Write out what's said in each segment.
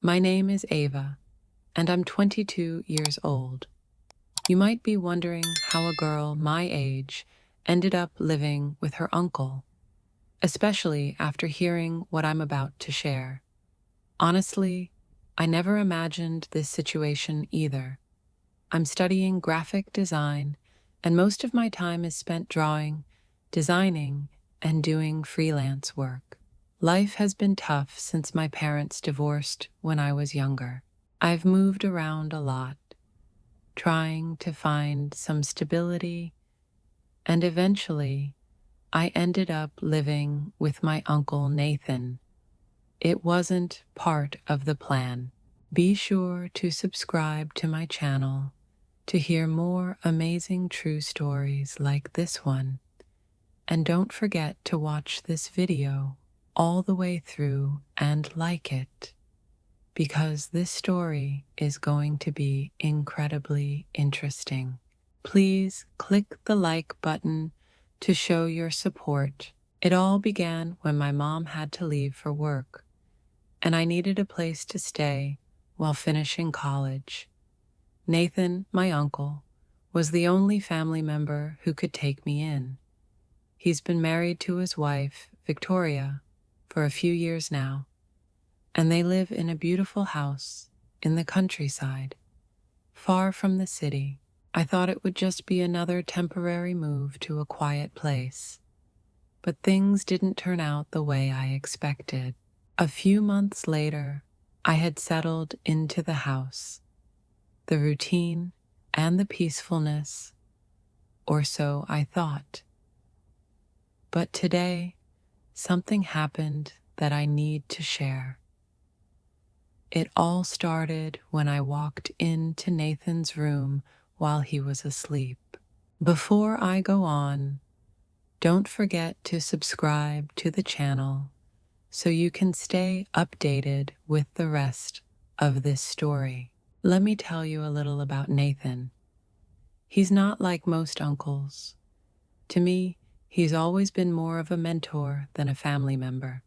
My name is Ava, and I'm 22 years old. You might be wondering how a girl my age ended up living with her uncle, especially after hearing what I'm about to share. Honestly, I never imagined this situation either. I'm studying graphic design, and most of my time is spent drawing, designing, and doing freelance work. Life has been tough since my parents divorced when I was younger. I've moved around a lot, trying to find some stability, and eventually, I ended up living with my uncle Nathan. It wasn't part of the plan. Be sure to subscribe to my channel to hear more amazing true stories like this one. And don't forget to watch this video all the way through and like it, because this story is going to be incredibly interesting. Please click the like button to show your support. It all began when my mom had to leave for work, and I needed a place to stay while finishing college. Nathan, my uncle, was the only family member who could take me in. He's been married to his wife, Victoria, for a few years now, and they live in a beautiful house in the countryside, far from the city. I thought it would just be another temporary move to a quiet place, but things didn't turn out the way I expected. A few months later, I had settled into the house. The routine and the peacefulness, or so I thought. But today, something happened that I need to share. It all started when I walked into Nathan's room while he was asleep. Before I go on, don't forget to subscribe to the channel so you can stay updated with the rest of this story. Let me tell you a little about Nathan. He's not like most uncles. To me, he's always been more of a mentor than a family member.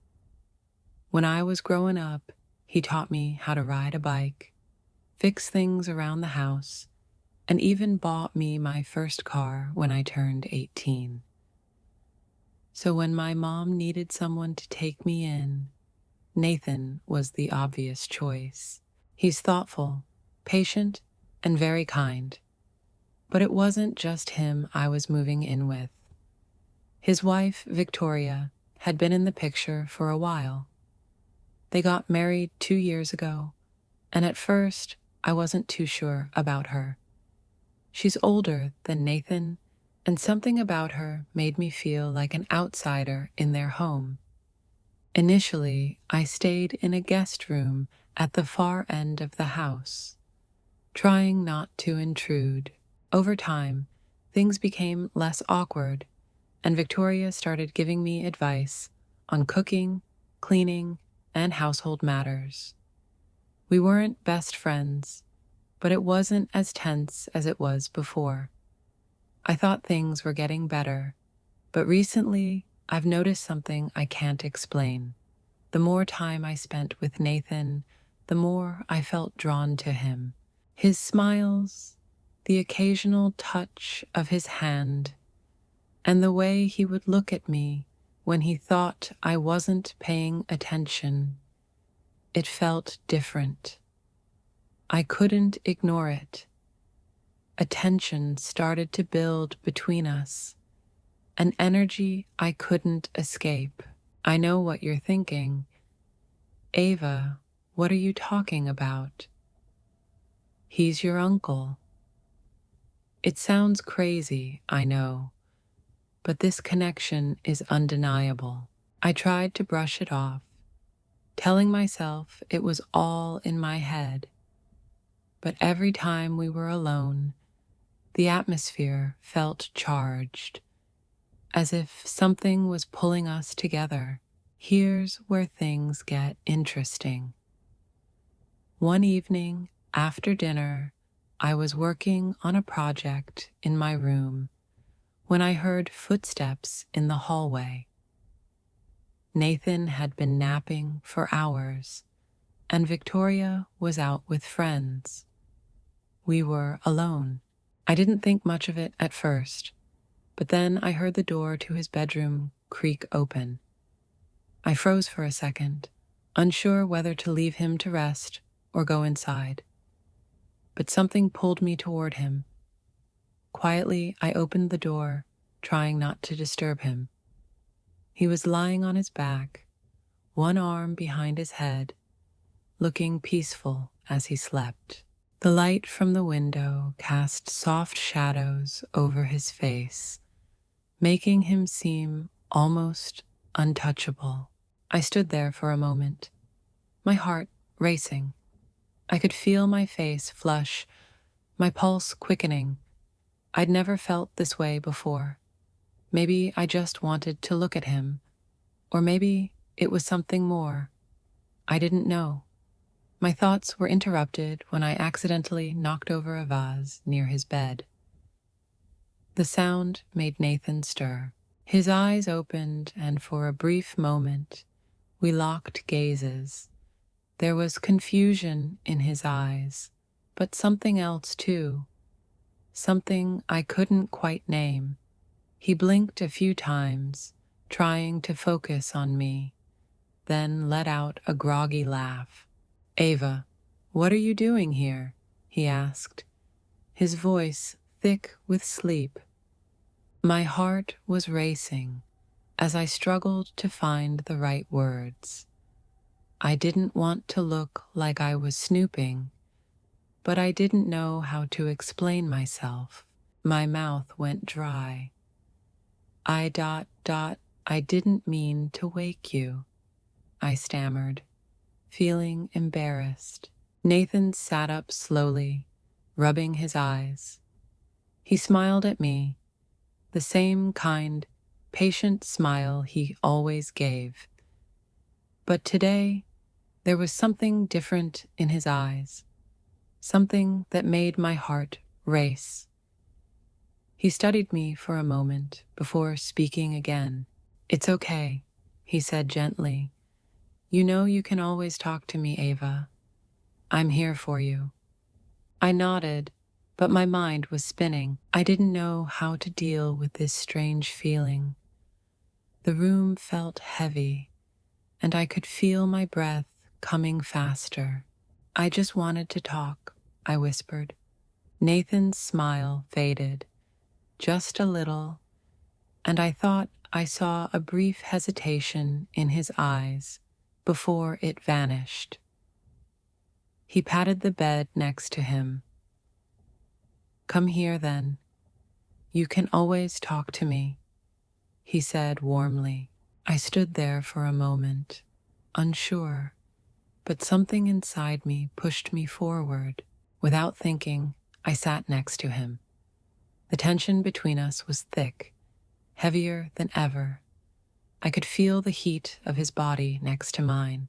When I was growing up, he taught me how to ride a bike, fix things around the house, and even bought me my first car when I turned 18. So when my mom needed someone to take me in, Nathan was the obvious choice. He's thoughtful, patient, and very kind. But it wasn't just him I was moving in with. His wife, Victoria, had been in the picture for a while. They got married 2 years ago, and at first I wasn't too sure about her. She's older than Nathan, and something about her made me feel like an outsider in their home. Initially, I stayed in a guest room at the far end of the house, trying not to intrude. Over time, things became less awkward, and Victoria started giving me advice on cooking, cleaning, and household matters. We weren't best friends, but it wasn't as tense as it was before. I thought things were getting better, but recently I've noticed something I can't explain. The more time I spent with Nathan, the more I felt drawn to him. His smiles, the occasional touch of his hand, and the way he would look at me when he thought I wasn't paying attention. It felt different. I couldn't ignore it. A tension started to build between us, an energy I couldn't escape. I know what you're thinking. Ava, what are you talking about? He's your uncle. It sounds crazy, I know, but this connection is undeniable. I tried to brush it off, telling myself it was all in my head. But every time we were alone, the atmosphere felt charged, as if something was pulling us together. Here's where things get interesting. One evening, after dinner, I was working on a project in my room when I heard footsteps in the hallway. Nathan had been napping for hours, and Victoria was out with friends. We were alone. I didn't think much of it at first, but then I heard the door to his bedroom creak open. I froze for a second, unsure whether to leave him to rest or go inside. But something pulled me toward him. Quietly, I opened the door, trying not to disturb him. He was lying on his back, one arm behind his head, looking peaceful as he slept. The light from the window cast soft shadows over his face, making him seem almost untouchable. I stood there for a moment, my heart racing. I could feel my face flush, my pulse quickening. I'd never felt this way before. Maybe I just wanted to look at him, or maybe it was something more. I didn't know. My thoughts were interrupted when I accidentally knocked over a vase near his bed. The sound made Nathan stir. His eyes opened, and for a brief moment, we locked gazes. There was confusion in his eyes, but something else too. Something I couldn't quite name. He blinked a few times, trying to focus on me, then let out a groggy laugh. "Ava, what are you doing here?" he asked, his voice thick with sleep. My heart was racing as I struggled to find the right words. I didn't want to look like I was snooping, but I didn't know how to explain myself. My mouth went dry. I didn't mean to wake you," I stammered, feeling embarrassed. Nathan sat up slowly, rubbing his eyes. He smiled at me, the same kind, patient smile he always gave. But today, there was something different in his eyes, something that made my heart race. He studied me for a moment before speaking again. "It's okay," he said gently. "You know you can always talk to me, Ava. I'm here for you." I nodded, but my mind was spinning. I didn't know how to deal with this strange feeling. The room felt heavy, and I could feel my breath coming faster. "I just wanted to talk," I whispered. Nathan's smile faded, just a little, and I thought I saw a brief hesitation in his eyes before it vanished. He patted the bed next to him. "Come here, then. You can always talk to me," he said warmly. I stood there for a moment, unsure, but something inside me pushed me forward. Without thinking, I sat next to him. The tension between us was thick, heavier than ever. I could feel the heat of his body next to mine,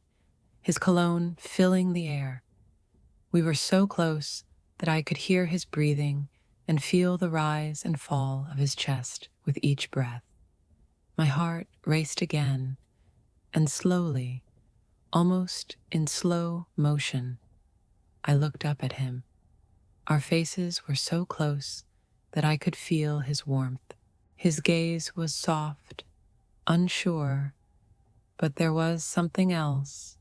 his cologne filling the air. We were so close that I could hear his breathing and feel the rise and fall of his chest with each breath. My heart raced again, and slowly, almost in slow motion, I looked up at him. Our faces were so close that I could feel his warmth. His gaze was soft, unsure, but there was something else,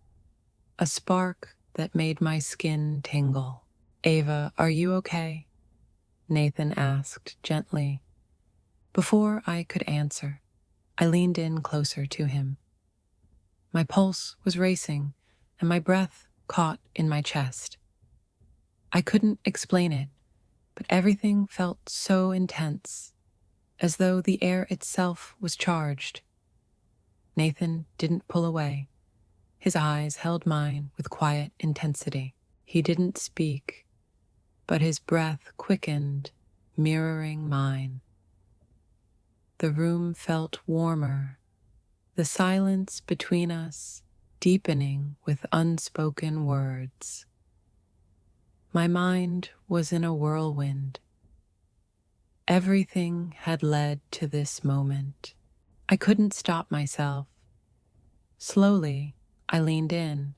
a spark that made my skin tingle. "Ava, are you okay?" Nathan asked gently. Before I could answer, I leaned in closer to him. My pulse was racing, and my breath caught in my chest. I couldn't explain it, but everything felt so intense, as though the air itself was charged. Nathan didn't pull away. His eyes held mine with quiet intensity. He didn't speak, but his breath quickened, mirroring mine. The room felt warmer, the silence between us deepening with unspoken words. My mind was in a whirlwind. Everything had led to this moment. I couldn't stop myself. Slowly, I leaned in,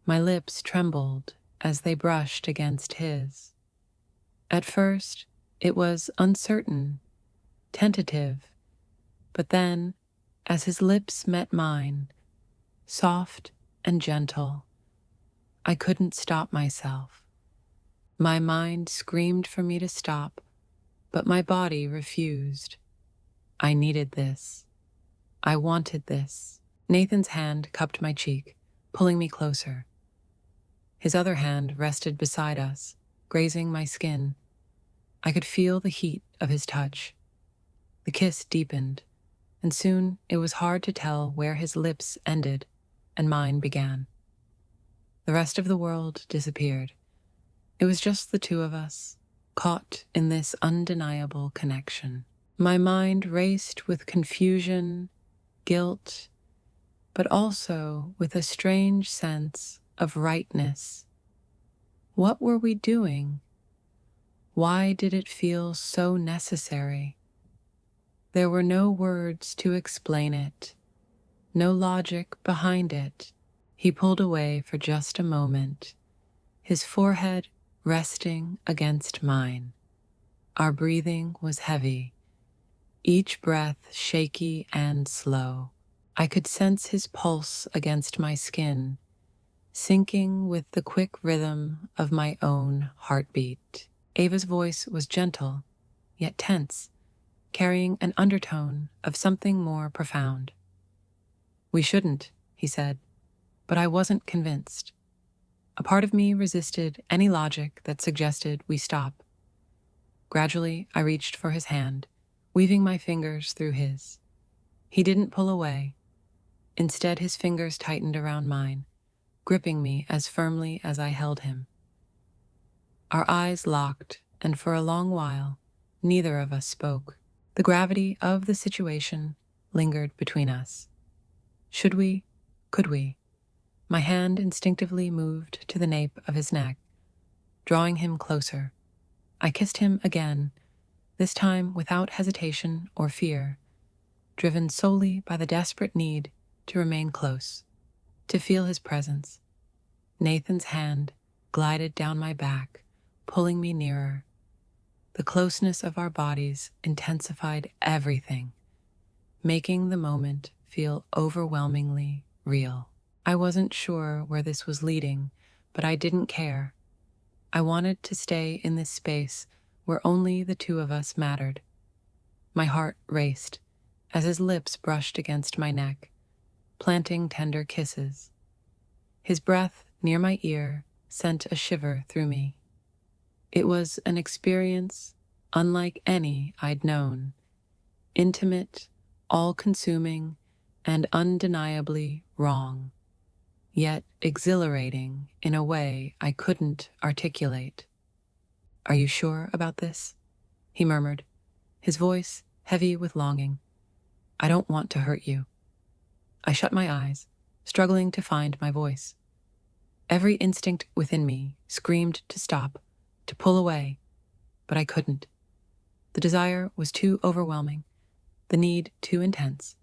My lips trembled as they brushed against his. At first, it was uncertain, tentative, but then, as his lips met mine, soft and gentle, I couldn't stop myself. My mind screamed for me to stop, but my body refused. I needed this. I wanted this. Nathan's hand cupped my cheek, pulling me closer. His other hand rested beside us, grazing my skin. I could feel the heat of his touch. The kiss deepened, and soon it was hard to tell where his lips ended and mine began. The rest of the world disappeared. It was just the two of us, caught in this undeniable connection. My mind raced with confusion, guilt, but also with a strange sense of rightness. What were we doing? Why did it feel so necessary? There were no words to explain it, no logic behind it. He pulled away for just a moment, his forehead resting against mine. Our breathing was heavy, each breath shaky and slow. I could sense his pulse against my skin, syncing with the quick rhythm of my own heartbeat. Ava's voice was gentle, yet tense, carrying an undertone of something more profound. "We shouldn't," he said, but I wasn't convinced. A part of me resisted any logic that suggested we stop. Gradually, I reached for his hand, weaving my fingers through his. He didn't pull away. Instead, his fingers tightened around mine, gripping me as firmly as I held him. Our eyes locked, and for a long while, neither of us spoke. The gravity of the situation lingered between us. Should we? Could we? My hand instinctively moved to the nape of his neck, drawing him closer. I kissed him again, this time without hesitation or fear, driven solely by the desperate need to remain close, to feel his presence. Nathan's hand glided down my back, pulling me nearer. The closeness of our bodies intensified everything, making the moment feel overwhelmingly real. I wasn't sure where this was leading, but I didn't care. I wanted to stay in this space where only the two of us mattered. My heart raced as his lips brushed against my neck, planting tender kisses. His breath near my ear sent a shiver through me. It was an experience unlike any I'd known, intimate, all-consuming, and undeniably wrong, yet exhilarating in a way I couldn't articulate. "Are you sure about this?" he murmured, his voice heavy with longing. "I don't want to hurt you." I shut my eyes, struggling to find my voice. Every instinct within me screamed to stop, to pull away, but I couldn't. The desire was too overwhelming, the need too intense.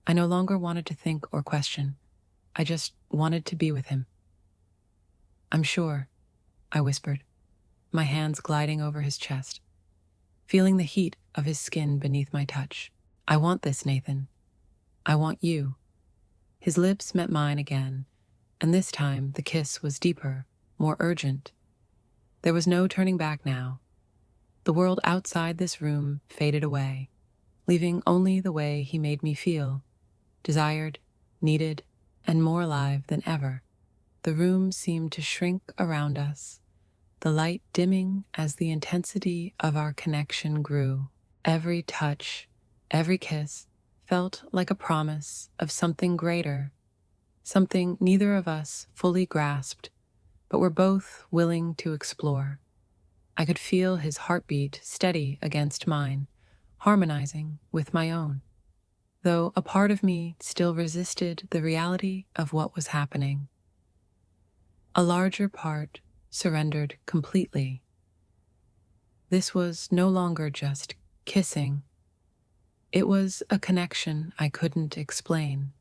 I no longer wanted to think or question. I just wanted to be with him. "I'm sure," I whispered, my hands gliding over his chest, feeling the heat of his skin beneath my touch. "I want this, Nathan. I want you." His lips met mine again, and this time the kiss was deeper, more urgent. There was no turning back now. The world outside this room faded away, leaving only the way he made me feel, desired, needed, and more alive than ever. The room seemed to shrink around us, the light dimming as the intensity of our connection grew. Every touch, every kiss, felt like a promise of something greater, something neither of us fully grasped, but were both willing to explore. I could feel his heartbeat steady against mine, harmonizing with my own, though a part of me still resisted the reality of what was happening. A larger part surrendered completely. This was no longer just kissing. It was a connection I couldn't explain,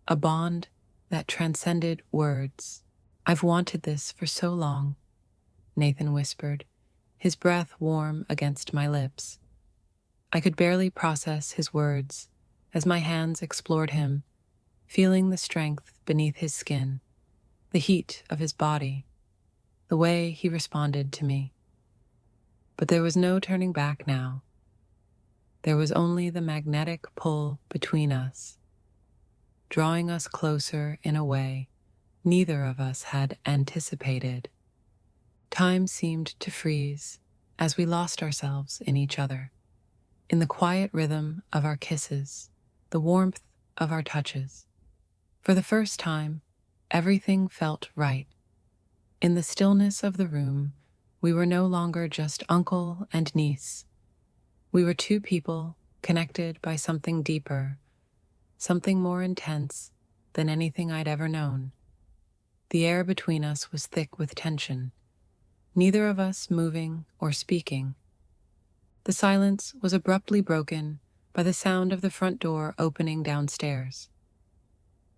a bond that transcended words. "I've wanted this for so long," Nathan whispered, his breath warm against my lips. I could barely process his words as my hands explored him, feeling the strength beneath his skin, the heat of his body, the way he responded to me. But there was no turning back now. There was only the magnetic pull between us, drawing us closer in a way neither of us had anticipated. Time seemed to freeze as we lost ourselves in each other, in the quiet rhythm of our kisses, the warmth of our touches. For the first time, everything felt right. In the stillness of the room, we were no longer just uncle and niece. We were two people connected by something deeper, something more intense than anything I'd ever known. The air between us was thick with tension, neither of us moving or speaking. The silence was abruptly broken by the sound of the front door opening downstairs.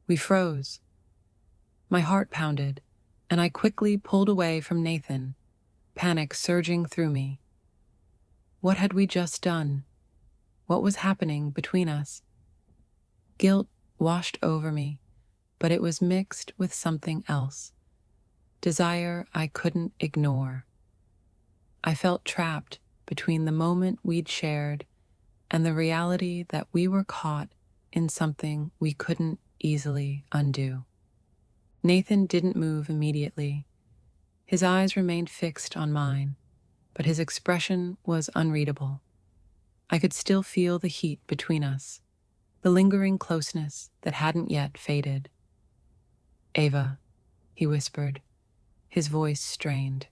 We froze. My heart pounded, and I quickly pulled away from Nathan, panic surging through me. What had we just done? What was happening between us? Guilt washed over me, but it was mixed with something else. Desire I couldn't ignore. I felt trapped between the moment we'd shared and the reality that we were caught in something we couldn't easily undo. Nathan didn't move immediately. His eyes remained fixed on mine, but his expression was unreadable. I could still feel the heat between us, the lingering closeness that hadn't yet faded. "Ava," he whispered, his voice strained.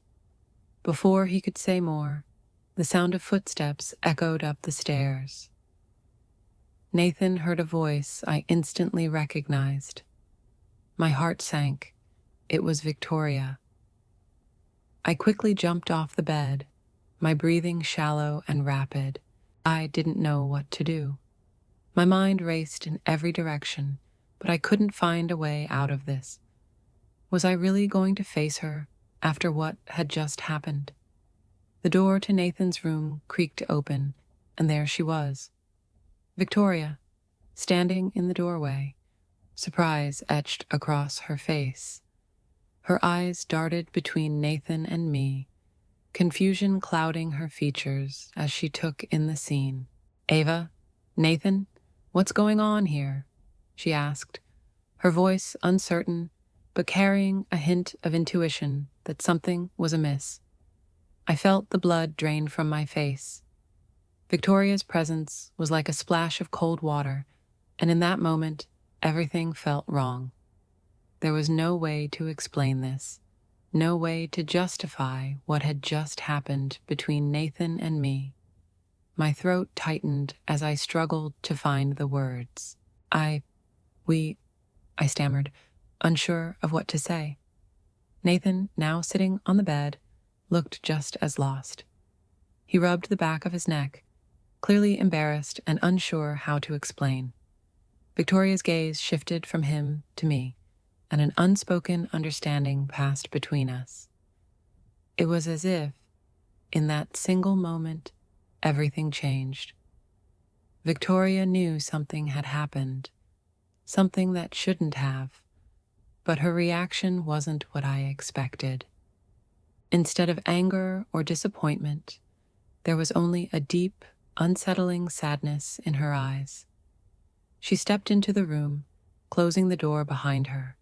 Before he could say more, the sound of footsteps echoed up the stairs. Nathan heard a voice I instantly recognized. My heart sank. It was Victoria. I quickly jumped off the bed, my breathing shallow and rapid. I didn't know what to do. My mind raced in every direction, but I couldn't find a way out of this. Was I really going to face her after what had just happened? The door to Nathan's room creaked open, and there she was. Victoria, standing in the doorway, surprise etched across her face. Her eyes darted between Nathan and me, confusion clouding her features as she took in the scene. "Ava? Nathan? What's going on here?" she asked, her voice uncertain, but carrying a hint of intuition that something was amiss. I felt the blood drain from my face. Victoria's presence was like a splash of cold water, and in that moment, everything felt wrong. There was no way to explain this, no way to justify what had just happened between Nathan and me. My throat tightened as I struggled to find the words. I stammered, unsure of what to say. Nathan, now sitting on the bed, looked just as lost. He rubbed the back of his neck, clearly embarrassed and unsure how to explain. Victoria's gaze shifted from him to me, and an unspoken understanding passed between us. It was as if, in that single moment, everything changed. Victoria knew something had happened, something that shouldn't have, but her reaction wasn't what I expected. Instead of anger or disappointment, there was only a deep, unsettling sadness in her eyes. She stepped into the room, closing the door behind her.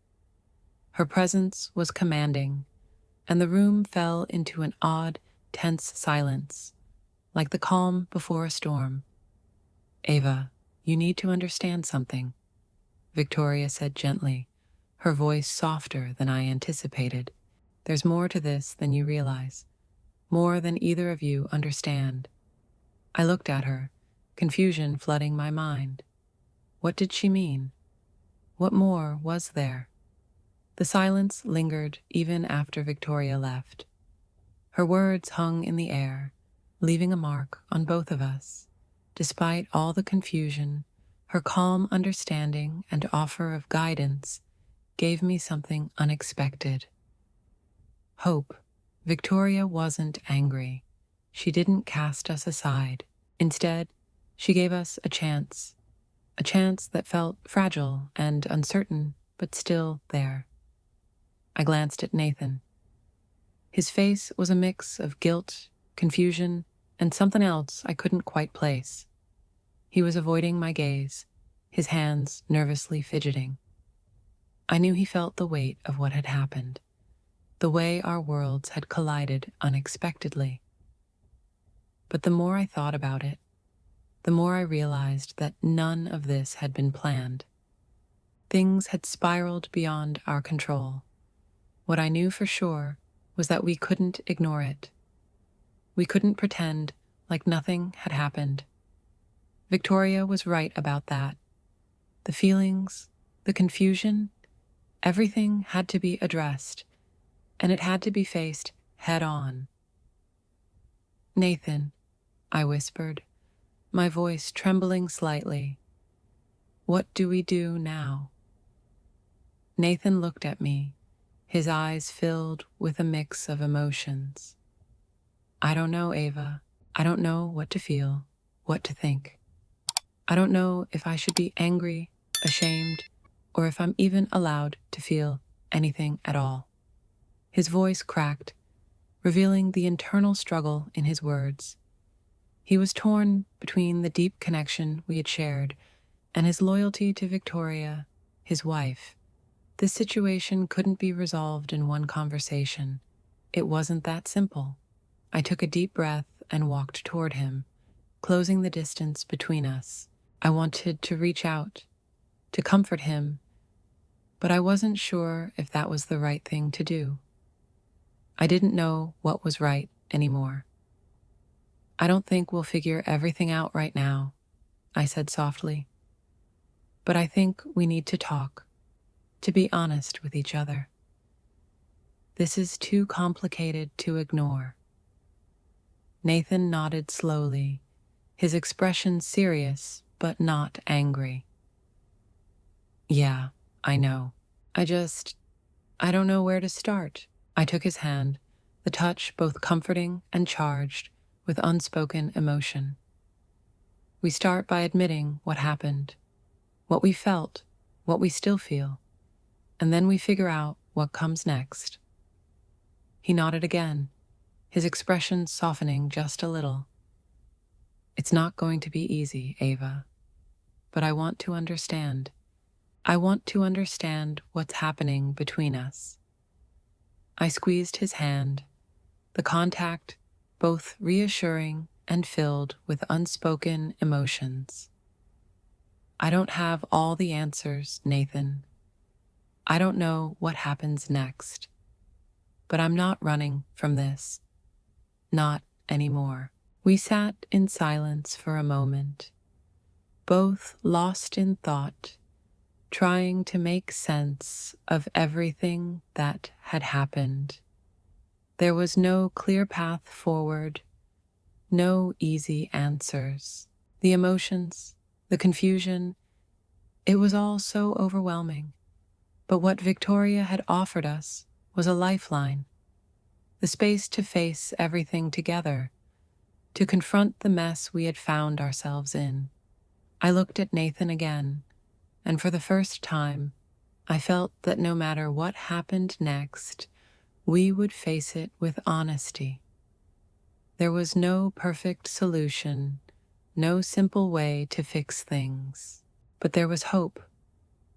Her presence was commanding, and the room fell into an odd, tense silence, like the calm before a storm. "Ava, you need to understand something," Victoria said gently, her voice softer than I anticipated. "There's more to this than you realize, more than either of you understand." I looked at her, confusion flooding my mind. What did she mean? What more was there? The silence lingered even after Victoria left. Her words hung in the air, leaving a mark on both of us. Despite all the confusion, her calm understanding and offer of guidance gave me something unexpected. Hope. Victoria wasn't angry. She didn't cast us aside. Instead, she gave us a chance that felt fragile and uncertain, but still there. I glanced at Nathan. His face was a mix of guilt, confusion, and something else I couldn't quite place. He was avoiding my gaze, his hands nervously fidgeting. I knew he felt the weight of what had happened, the way our worlds had collided unexpectedly. But the more I thought about it, the more I realized that none of this had been planned. Things had spiraled beyond our control. What I knew for sure was that we couldn't ignore it. We couldn't pretend like nothing had happened. Victoria was right about that. The feelings, the confusion, everything had to be addressed, and it had to be faced head on. "Nathan," I whispered, my voice trembling slightly, "what do we do now?" Nathan looked at me, his eyes filled with a mix of emotions. "I don't know, Ava. I don't know what to feel, what to think. I don't know if I should be angry, ashamed, or if I'm even allowed to feel anything at all." His voice cracked, revealing the internal struggle in his words. He was torn between the deep connection we had shared and his loyalty to Victoria, his wife. This situation couldn't be resolved in one conversation. It wasn't that simple. I took a deep breath and walked toward him, closing the distance between us. I wanted to reach out, to comfort him, but I wasn't sure if that was the right thing to do. I didn't know what was right anymore. "I don't think we'll figure everything out right now," I said softly. "But I think we need to talk, to be honest with each other. This is too complicated to ignore." Nathan nodded slowly, his expression serious but not angry. "Yeah, I know. I don't know where to start." I took his hand, the touch both comforting and charged with unspoken emotion. "We start by admitting what happened, what we felt, what we still feel, and then we figure out what comes next." He nodded again, his expression softening just a little. "It's not going to be easy, Ava, but I want to understand. I want to understand what's happening between us." I squeezed his hand, the contact both reassuring and filled with unspoken emotions. "I don't have all the answers, Nathan. I don't know what happens next. But I'm not running from this. Not anymore." We sat in silence for a moment, both lost in thought, trying to make sense of everything that had happened. There was no clear path forward, no easy answers. The emotions, the confusion, it was all so overwhelming. But what Victoria had offered us was a lifeline, the space to face everything together, to confront the mess we had found ourselves in. I looked at Nathan again, and for the first time, I felt that no matter what happened next, we would face it with honesty. There was no perfect solution, no simple way to fix things, but there was hope.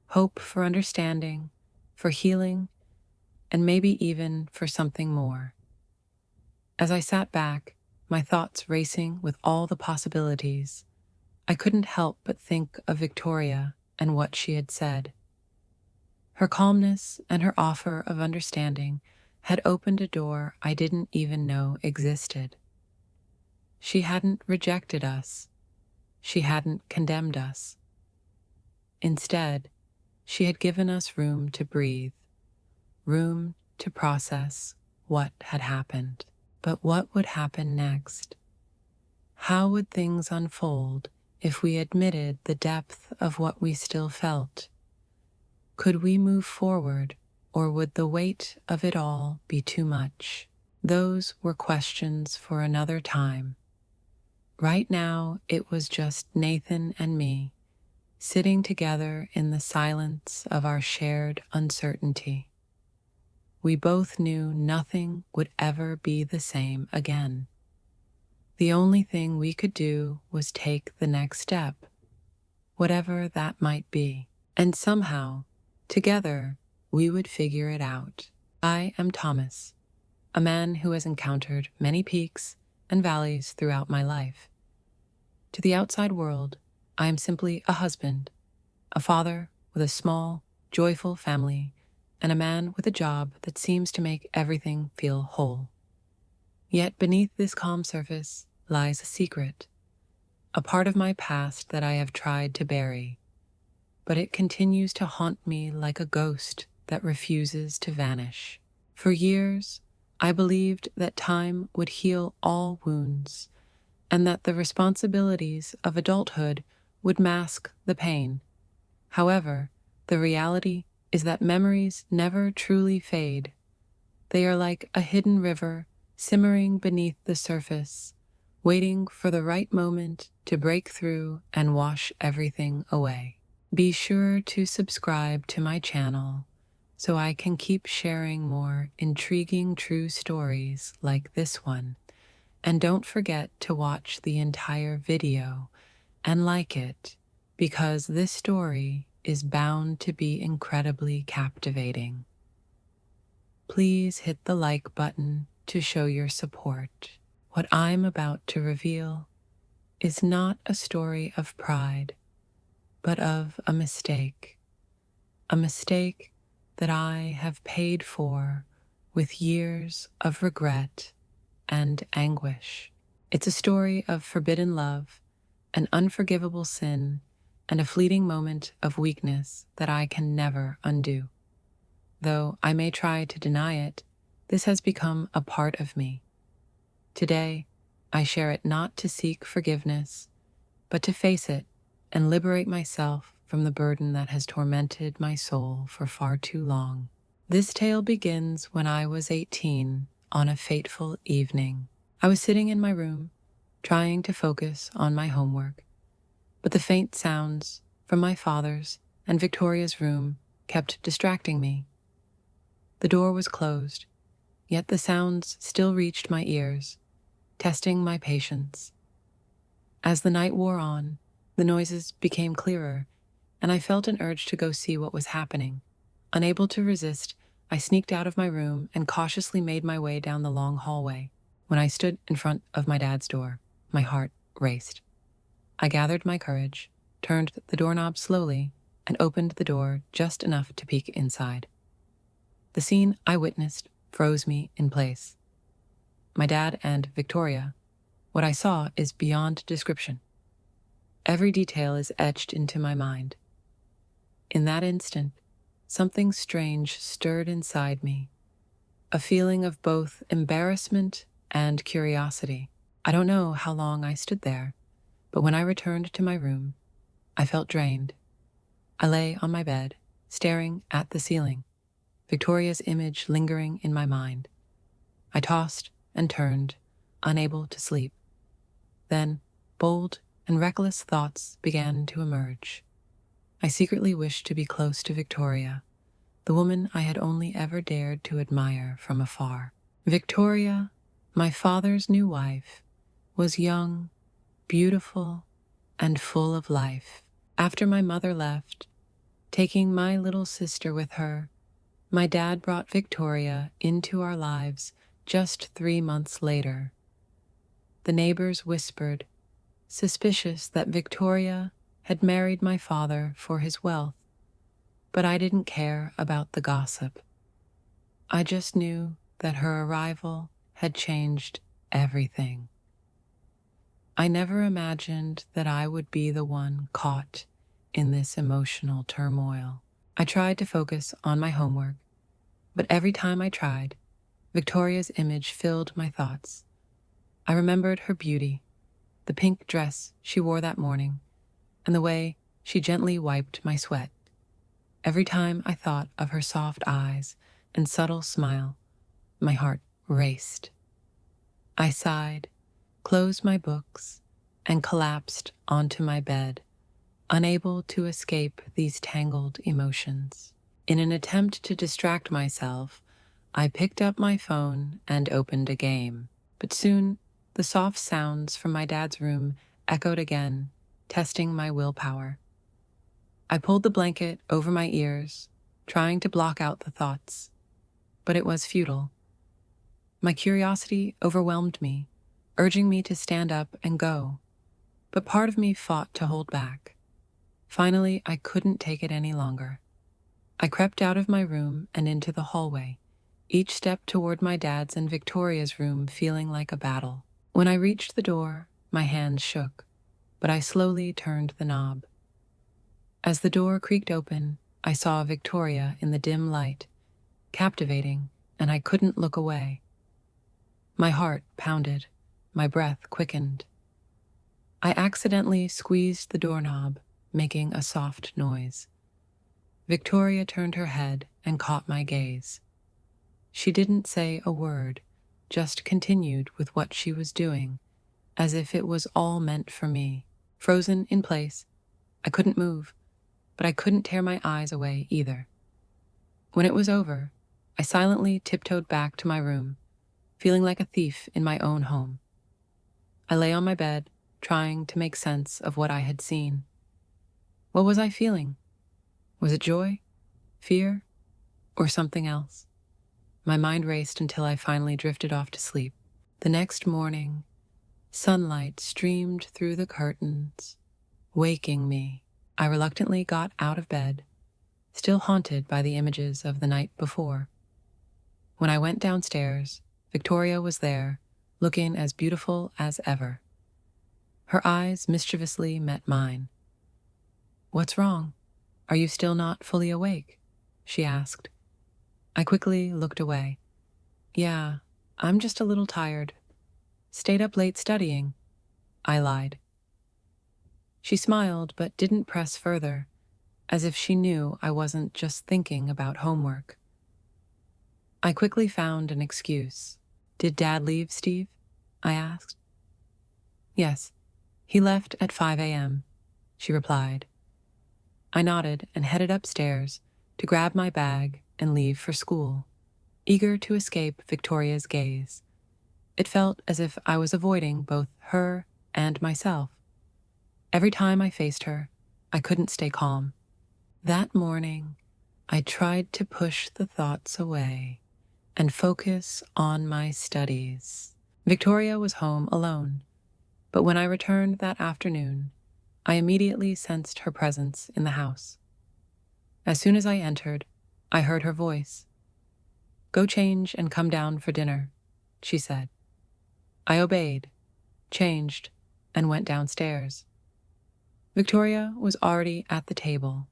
Hope for understanding, for healing, and maybe even for something more. As I sat back, my thoughts racing with all the possibilities, I couldn't help but think of Victoria and what she had said. Her calmness and her offer of understanding had opened a door I didn't even know existed. She hadn't rejected us. She hadn't condemned us. Instead, she had given us room to breathe, room to process what had happened. But what would happen next? How would things unfold if we admitted the depth of what we still felt? Could we move forward, or would the weight of it all be too much? Those were questions for another time. Right now, it was just Nathan and me, sitting together in the silence of our shared uncertainty. We both knew nothing would ever be the same again. The only thing we could do was take the next step, whatever that might be, and somehow, together, we would figure it out. I am Thomas, a man who has encountered many peaks and valleys throughout my life. To the outside world, I am simply a husband, a father with a small, joyful family, and a man with a job that seems to make everything feel whole. Yet beneath this calm surface lies a secret, a part of my past that I have tried to bury, but it continues to haunt me like a ghost that refuses to vanish. For years, I believed that time would heal all wounds, and that the responsibilities of adulthood would mask the pain. However, the reality is that memories never truly fade. They are like a hidden river simmering beneath the surface, waiting for the right moment to break through and wash everything away. Be sure to subscribe to my channel so I can keep sharing more intriguing true stories like this one. And don't forget to watch the entire video and like it, because this story is bound to be incredibly captivating. Please hit the like button to show your support. What I'm about to reveal is not a story of pride, but of a mistake that I have paid for with years of regret and anguish. It's a story of forbidden love, an unforgivable sin, and a fleeting moment of weakness that I can never undo. Though I may try to deny it, this has become a part of me. Today, I share it not to seek forgiveness, but to face it and liberate myself from the burden that has tormented my soul for far too long. This tale begins when I was 18 on a fateful evening. I was sitting in my room, trying to focus on my homework, but the faint sounds from my father's and Victoria's room kept distracting me. The door was closed, yet the sounds still reached my ears, testing my patience. As the night wore on, the noises became clearer, and I felt an urge to go see what was happening. Unable to resist, I sneaked out of my room and cautiously made my way down the long hallway. When I stood in front of my dad's door, my heart raced. I gathered my courage, turned the doorknob slowly, and opened the door just enough to peek inside. The scene I witnessed froze me in place. My dad and Victoria, what I saw is beyond description. Every detail is etched into my mind. In that instant, something strange stirred inside me, a feeling of both embarrassment and curiosity. I don't know how long I stood there, but when I returned to my room, I felt drained. I lay on my bed, staring at the ceiling, Victoria's image lingering in my mind. I tossed and turned, unable to sleep. Then, bold and reckless thoughts began to emerge. I secretly wished to be close to Victoria, the woman I had only ever dared to admire from afar. Victoria, my father's new wife, was young, beautiful, and full of life. After my mother left, taking my little sister with her, my dad brought Victoria into our lives just 3 months later. The neighbors whispered, suspicious that Victoria had married my father for his wealth, but I didn't care about the gossip. I just knew that her arrival had changed everything. I never imagined that I would be the one caught in this emotional turmoil. I tried to focus on my homework, but every time I tried, Victoria's image filled my thoughts. I remembered her beauty, the pink dress she wore that morning, and the way she gently wiped my sweat. Every time I thought of her soft eyes and subtle smile, my heart raced. I sighed, closed my books, and collapsed onto my bed, unable to escape these tangled emotions. In an attempt to distract myself, I picked up my phone and opened a game. But soon, the soft sounds from my dad's room echoed again, testing my willpower. I pulled the blanket over my ears, trying to block out the thoughts, but it was futile. My curiosity overwhelmed me, urging me to stand up and go, but part of me fought to hold back. Finally, I couldn't take it any longer. I crept out of my room and into the hallway, each step toward my dad's and Victoria's room feeling like a battle. When I reached the door, my hands shook, but I slowly turned the knob. As the door creaked open, I saw Victoria in the dim light, captivating, and I couldn't look away. My heart pounded, my breath quickened. I accidentally squeezed the doorknob, making a soft noise. Victoria turned her head and caught my gaze. She didn't say a word, just continued with what she was doing, as if it was all meant for me. Frozen in place, I couldn't move, but I couldn't tear my eyes away either. When it was over, I silently tiptoed back to my room, feeling like a thief in my own home. I lay on my bed, trying to make sense of what I had seen. What was I feeling? Was it joy, fear, or something else? My mind raced until I finally drifted off to sleep. The next morning, sunlight streamed through the curtains, waking me. I reluctantly got out of bed, still haunted by the images of the night before. When I went downstairs, Victoria was there, looking as beautiful as ever. Her eyes mischievously met mine. "What's wrong? Are you still not fully awake?" she asked. I quickly looked away. "Yeah, I'm just a little tired. Stayed up late studying," I lied. She smiled but didn't press further, as if she knew I wasn't just thinking about homework. I quickly found an excuse. "Did Dad leave, Steve?" I asked. "Yes, he left at 5 a.m., she replied. I nodded and headed upstairs to grab my bag and leave for school, eager to escape Victoria's gaze. It felt as if I was avoiding both her and myself. Every time I faced her, I couldn't stay calm. That morning, I tried to push the thoughts away and focus on my studies. Victoria was home alone, but when I returned that afternoon, I immediately sensed her presence in the house. As soon as I entered, I heard her voice. "Go change and come down for dinner," she said. I obeyed, changed, and went downstairs. Victoria was already at the table,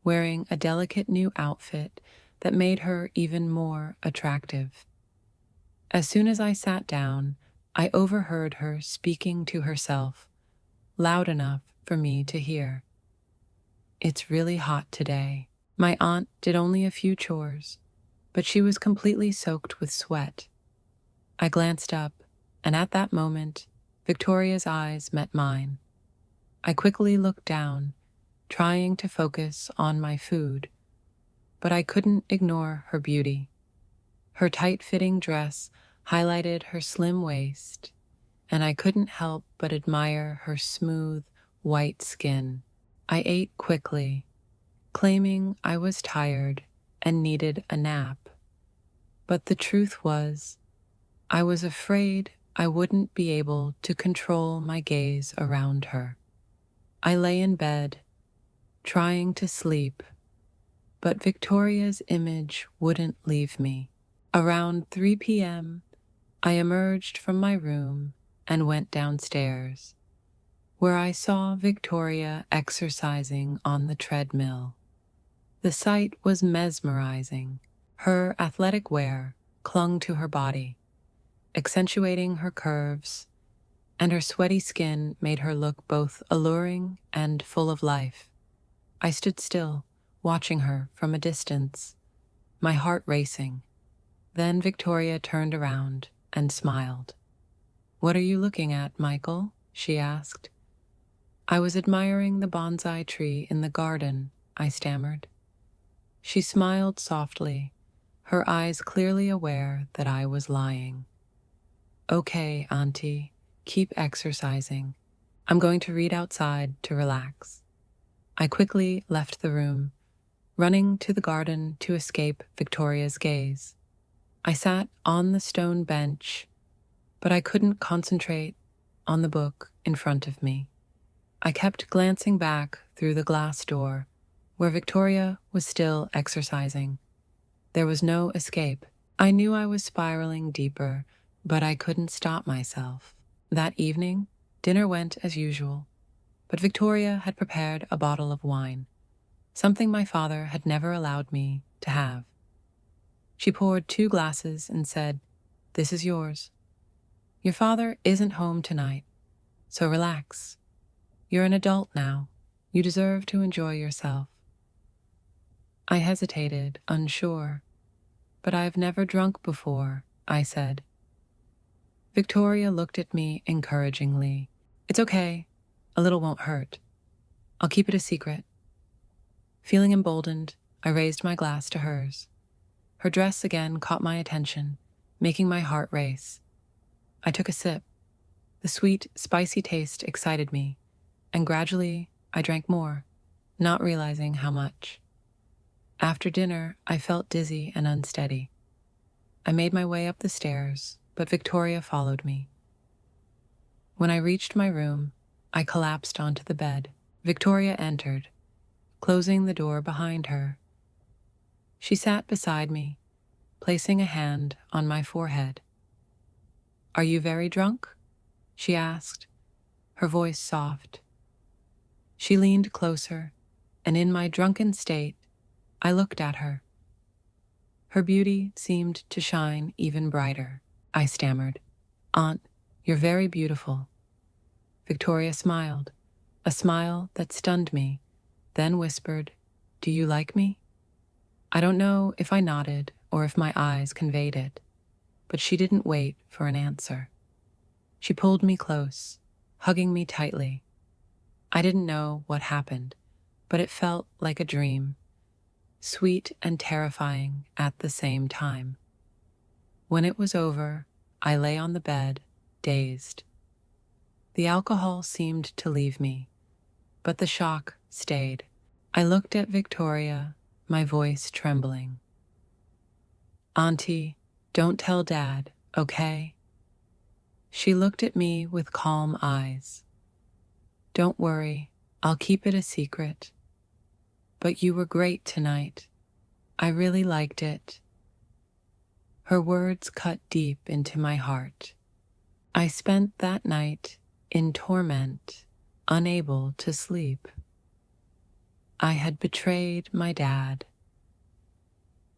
wearing a delicate new outfit that made her even more attractive. As soon as I sat down, I overheard her speaking to herself, loud enough for me to hear. "It's really hot today." My aunt did only a few chores, but she was completely soaked with sweat. I glanced up, and at that moment, Victoria's eyes met mine. I quickly looked down, trying to focus on my food, but I couldn't ignore her beauty. Her tight-fitting dress highlighted her slim waist, and I couldn't help but admire her smooth, white skin. I ate quickly, claiming I was tired and needed a nap. But the truth was, I was afraid I wouldn't be able to control my gaze around her. I lay in bed, trying to sleep, but Victoria's image wouldn't leave me. Around 3 p.m., I emerged from my room and went downstairs, where I saw Victoria exercising on the treadmill. The sight was mesmerizing. Her athletic wear clung to her body, accentuating her curves, and her sweaty skin made her look both alluring and full of life. I stood still, watching her from a distance, my heart racing. Then Victoria turned around and smiled. "What are you looking at, Michael?" she asked. "I was admiring the bonsai tree in the garden," I stammered. She smiled softly, her eyes clearly aware that I was lying. "Okay, Auntie, keep exercising. I'm going to read outside to relax." I quickly left the room, running to the garden to escape Victoria's gaze. I sat on the stone bench, but I couldn't concentrate on the book in front of me. I kept glancing back through the glass door, where Victoria was still exercising. There was no escape. I knew I was spiraling deeper, but I couldn't stop myself. That evening, dinner went as usual, but Victoria had prepared a bottle of wine, something my father had never allowed me to have. She poured 2 glasses and said, "This is yours. Your father isn't home tonight, so relax. You're an adult now. You deserve to enjoy yourself." I hesitated, unsure. "But I've never drunk before," I said. Victoria looked at me encouragingly. "It's okay. A little won't hurt. I'll keep it a secret." Feeling emboldened, I raised my glass to hers. Her dress again caught my attention, making my heart race. I took a sip. The sweet, spicy taste excited me, and gradually I drank more, not realizing how much. After dinner, I felt dizzy and unsteady. I made my way up the stairs, but Victoria followed me. When I reached my room, I collapsed onto the bed. Victoria entered, closing the door behind her. She sat beside me, placing a hand on my forehead. "Are you very drunk?" she asked, her voice soft. She leaned closer, and in my drunken state, I looked at her. Her beauty seemed to shine even brighter. I stammered, "Aunt, you're very beautiful." Victoria smiled, a smile that stunned me, then whispered, "Do you like me?" I don't know if I nodded or if my eyes conveyed it, but she didn't wait for an answer. She pulled me close, hugging me tightly. I didn't know what happened, but it felt like a dream, sweet and terrifying at the same time. When it was over, I lay on the bed, dazed. The alcohol seemed to leave me, but the shock stayed. I looked at Victoria, my voice trembling. "Auntie, don't tell Dad, okay?" She looked at me with calm eyes. "Don't worry, I'll keep it a secret. But you were great tonight. I really liked it." Her words cut deep into my heart. I spent that night in torment, unable to sleep. I had betrayed my dad.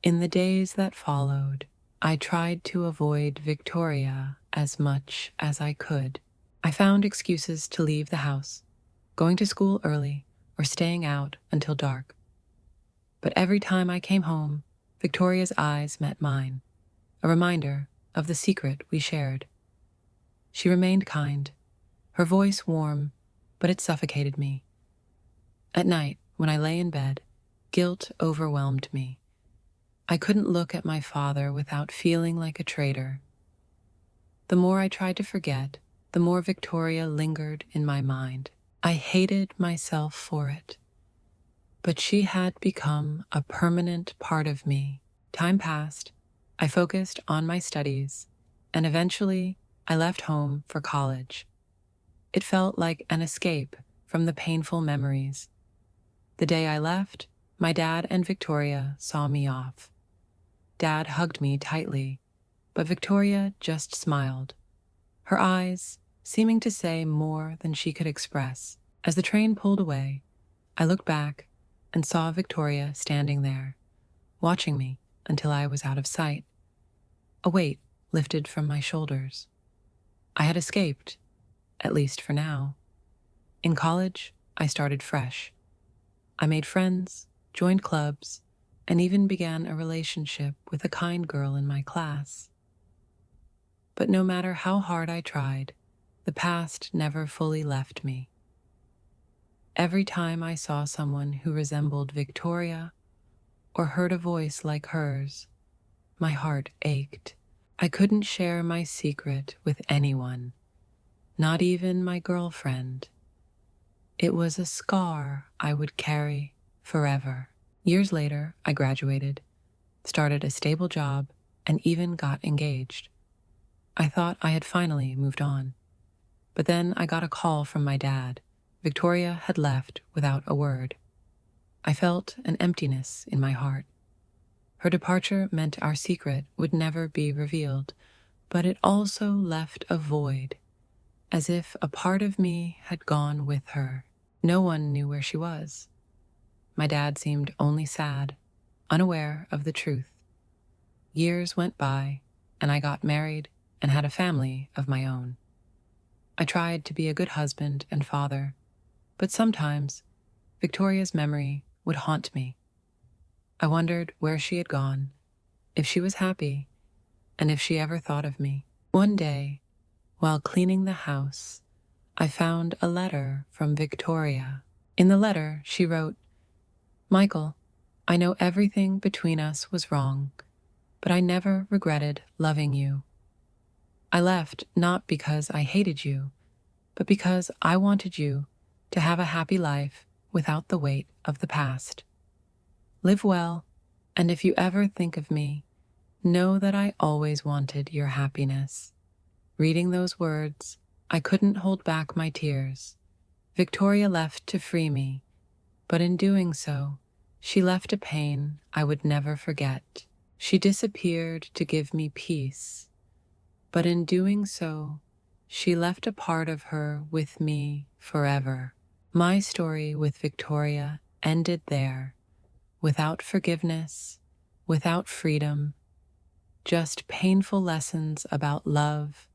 In the days that followed, I tried to avoid Victoria as much as I could. I found excuses to leave the house, going to school early or staying out until dark. But every time I came home, Victoria's eyes met mine, a reminder of the secret we shared. She remained kind, her voice warm, but it suffocated me. At night, when I lay in bed, guilt overwhelmed me. I couldn't look at my father without feeling like a traitor. The more I tried to forget, the more Victoria lingered in my mind. I hated myself for it. But she had become a permanent part of me. Time passed, I focused on my studies, and eventually I left home for college. It felt like an escape from the painful memories. The day I left, my dad and Victoria saw me off. Dad hugged me tightly, but Victoria just smiled, her eyes seeming to say more than she could express. As the train pulled away, I looked back and saw Victoria standing there, watching me until I was out of sight. A weight lifted from my shoulders. I had escaped, at least for now. In college, I started fresh. I made friends, joined clubs, and even began a relationship with a kind girl in my class. But no matter how hard I tried, the past never fully left me. Every time I saw someone who resembled Victoria or heard a voice like hers, my heart ached. I couldn't share my secret with anyone, not even my girlfriend. It was a scar I would carry forever. Years later, I graduated, started a stable job, and even got engaged. I thought I had finally moved on. But then I got a call from my dad. Victoria had left without a word. I felt an emptiness in my heart. Her departure meant our secret would never be revealed, but it also left a void, as if a part of me had gone with her. No one knew where she was. My dad seemed only sad, unaware of the truth. Years went by, and I got married and had a family of my own. I tried to be a good husband and father, but sometimes Victoria's memory would haunt me. I wondered where she had gone, if she was happy, and if she ever thought of me. One day, while cleaning the house, I found a letter from Victoria. In the letter, she wrote, "Michael, I know everything between us was wrong, but I never regretted loving you. I left not because I hated you, but because I wanted you to have a happy life without the weight of the past. Live well, and if you ever think of me, know that I always wanted your happiness." Reading those words, I couldn't hold back my tears. Victoria left to free me, but in doing so, she left a pain I would never forget. She disappeared to give me peace, but in doing so, she left a part of her with me forever. My story with Victoria ended there, without forgiveness, without freedom, just painful lessons about love,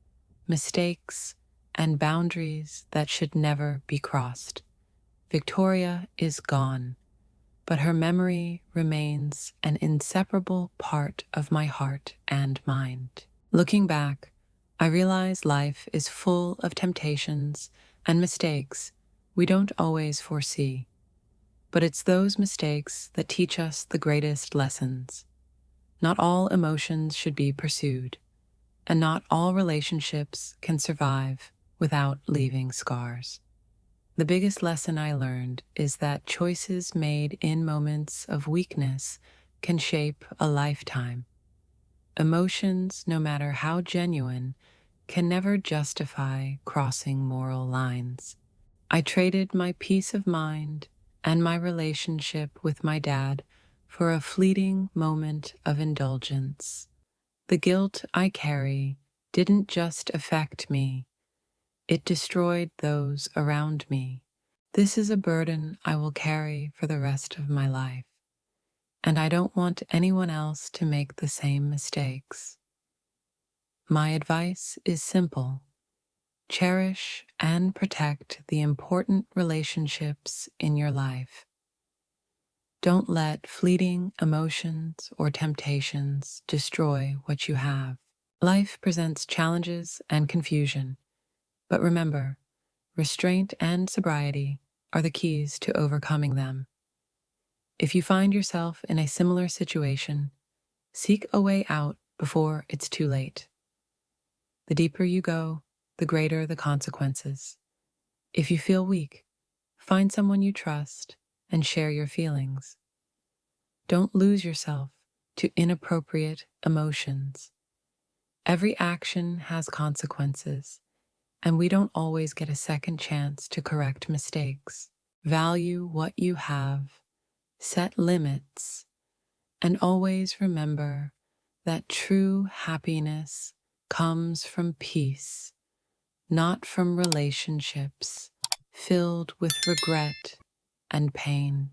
mistakes, and boundaries that should never be crossed. Victoria is gone, but her memory remains an inseparable part of my heart and mind. Looking back, I realize life is full of temptations and mistakes we don't always foresee. But it's those mistakes that teach us the greatest lessons. Not all emotions should be pursued, and not all relationships can survive without leaving scars. The biggest lesson I learned is that choices made in moments of weakness can shape a lifetime. Emotions, no matter how genuine, can never justify crossing moral lines. I traded my peace of mind and my relationship with my dad for a fleeting moment of indulgence. The guilt I carry didn't just affect me, it destroyed those around me. This is a burden I will carry for the rest of my life, and I don't want anyone else to make the same mistakes. My advice is simple. Cherish and protect the important relationships in your life. Don't let fleeting emotions or temptations destroy what you have. Life presents challenges and confusion, but remember, restraint and sobriety are the keys to overcoming them. If you find yourself in a similar situation, seek a way out before it's too late. The deeper you go, the greater the consequences. If you feel weak, find someone you trust and share your feelings. Don't lose yourself to inappropriate emotions. Every action has consequences, and we don't always get a second chance to correct mistakes. Value what you have, set limits, and always remember that true happiness comes from peace, not from relationships filled with regret and pain.